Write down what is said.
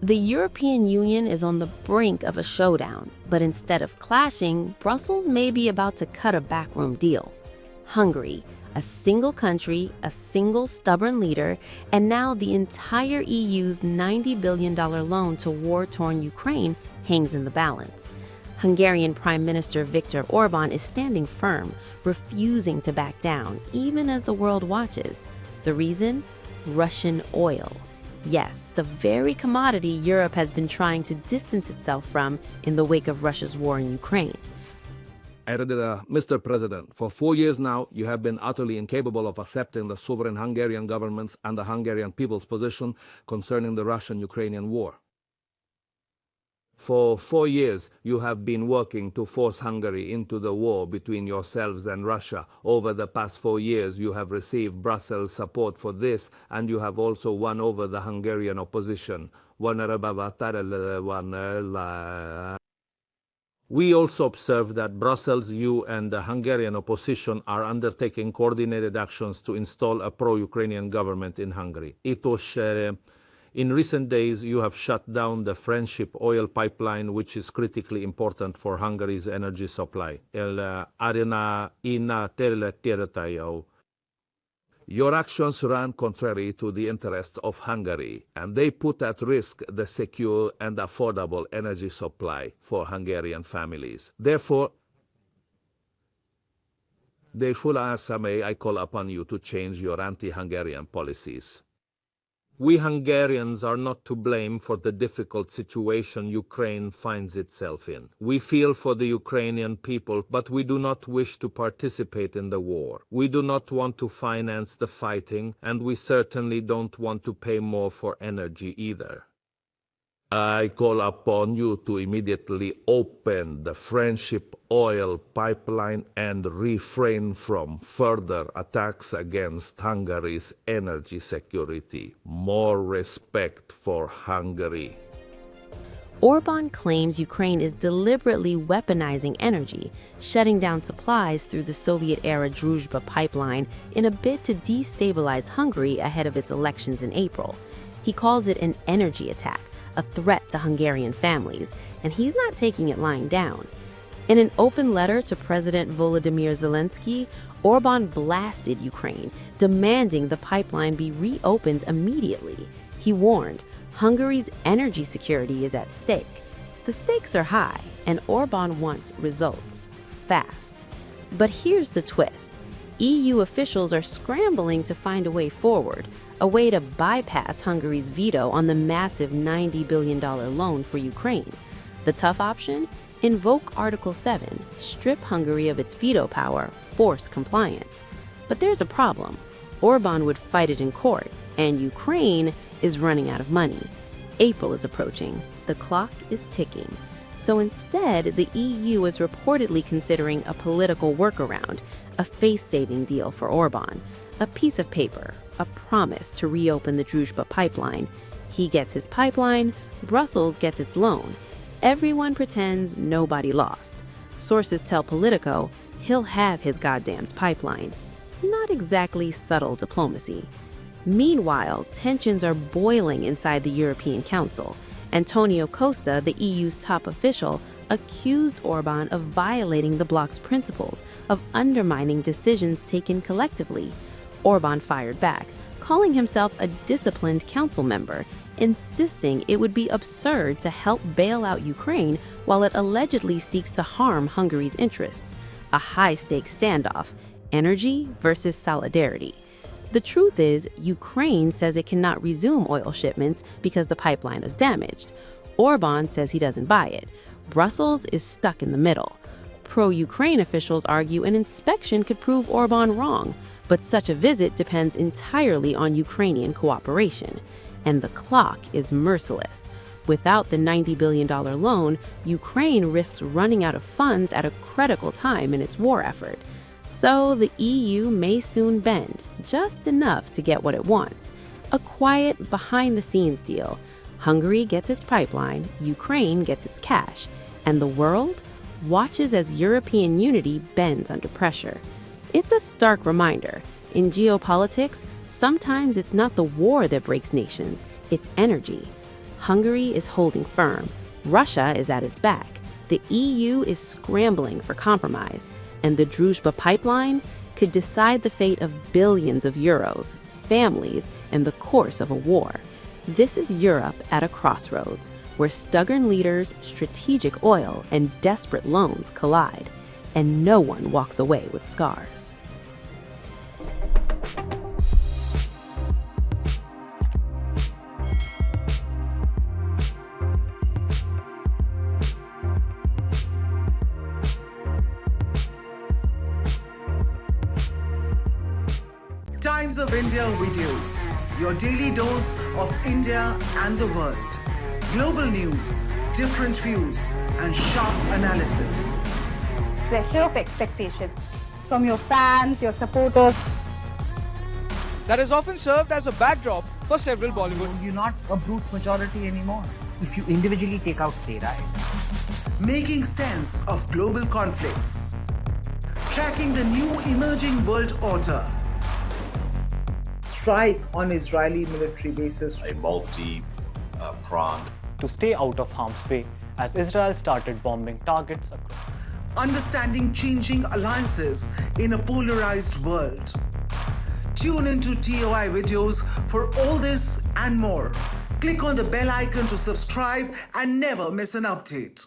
The European Union is on the brink of a showdown, but instead of clashing, Brussels may be about to cut a backroom deal. Hungary, a single country, a single stubborn leader, and now the entire EU's $90 billion loan to war-torn Ukraine hangs in the balance. Hungarian Prime Minister Viktor Orban is standing firm, refusing to back down, even as the world watches. The reason? Russian oil. Yes, the very commodity Europe has been trying to distance itself from in the wake of Russia's war in Ukraine. Mr. President, for 4 years now, you have been utterly incapable of accepting the sovereign Hungarian government's and the Hungarian people's position concerning the Russian-Ukrainian war. For 4 years, you have been working to force Hungary into the war between yourselves and Russia. Over the past 4 years, you have received Brussels' support for this, and you have also won over the Hungarian opposition. We also observe that Brussels, you and the Hungarian opposition are undertaking coordinated actions to install a pro-Ukrainian government in Hungary. In recent days, you have shut down the Friendship oil pipeline, which is critically important for Hungary's energy supply. Your actions ran contrary to the interests of Hungary, and they put at risk the secure and affordable energy supply for Hungarian families. Therefore, I call upon you to change your anti-Hungarian policies. We Hungarians are not to blame for the difficult situation Ukraine finds itself in. We feel for the Ukrainian people, but we do not wish to participate in the war. We do not want to finance the fighting, and we certainly don't want to pay more for energy either. I call upon you to immediately open the Friendship oil pipeline and refrain from further attacks against Hungary's energy security. More respect for Hungary. Orban claims Ukraine is deliberately weaponizing energy, shutting down supplies through the Soviet-era Druzhba pipeline in a bid to destabilize Hungary ahead of its elections in April. He calls it an energy attack, a threat to Hungarian families, and he's not taking it lying down. In an open letter to President Volodymyr Zelensky, Orban blasted Ukraine, demanding the pipeline be reopened immediately. He warned, Hungary's energy security is at stake. The stakes are high, and Orban wants results, fast. But here's the twist. EU officials are scrambling to find a way forward, a way to bypass Hungary's veto on the massive $90 billion loan for Ukraine. The tough option? Invoke Article 7, strip Hungary of its veto power, force compliance. But there's a problem. Orban would fight it in court, and Ukraine is running out of money. April is approaching. The clock is ticking. So instead, the EU is reportedly considering a political workaround, a face-saving deal for Orban, a piece of paper, a promise to reopen the Druzhba pipeline. He gets his pipeline, Brussels gets its loan. Everyone pretends nobody lost. Sources tell Politico he'll have his goddamned pipeline. Not exactly subtle diplomacy. Meanwhile, tensions are boiling inside the European Council. Antonio Costa, the EU's top official, accused Orban of violating the bloc's principles, of undermining decisions taken collectively. Orban fired back, calling himself a disciplined council member, insisting it would be absurd to help bail out Ukraine while it allegedly seeks to harm Hungary's interests. A high-stakes standoff, energy versus solidarity. The truth is, Ukraine says it cannot resume oil shipments because the pipeline is damaged. Orban says he doesn't buy it. Brussels is stuck in the middle. Pro-Ukraine officials argue an inspection could prove Orban wrong, but such a visit depends entirely on Ukrainian cooperation. And the clock is merciless. Without the $90 billion loan, Ukraine risks running out of funds at a critical time in its war effort. So the EU may soon bend, just enough to get what it wants. A quiet, behind-the-scenes deal. Hungary gets its pipeline, Ukraine gets its cash, and the world watches as European unity bends under pressure. It's a stark reminder. In geopolitics, sometimes it's not the war that breaks nations, it's energy. Hungary is holding firm, Russia is at its back, the EU is scrambling for compromise, and the Druzhba pipeline could decide the fate of billions of euros, families, and the course of a war. This is Europe at a crossroads, where stubborn leaders, strategic oil, and desperate loans collide, and no one walks away with scars. Times of India videos, your daily dose of India and the world. Global news, different views, and sharp analysis. Pressure of expectation from your fans, your supporters. That is often served as a backdrop for several Bollywood. You're not a brute majority anymore. If you individually take out data. Making sense of global conflicts. Tracking the new emerging world order. Strike on Israeli military bases. A multi-pronged. To stay out of harm's way as Israel started bombing targets across. Understanding changing alliances in a polarized world. Tune into TOI videos for all this and more. Click on the bell icon to subscribe and never miss an update.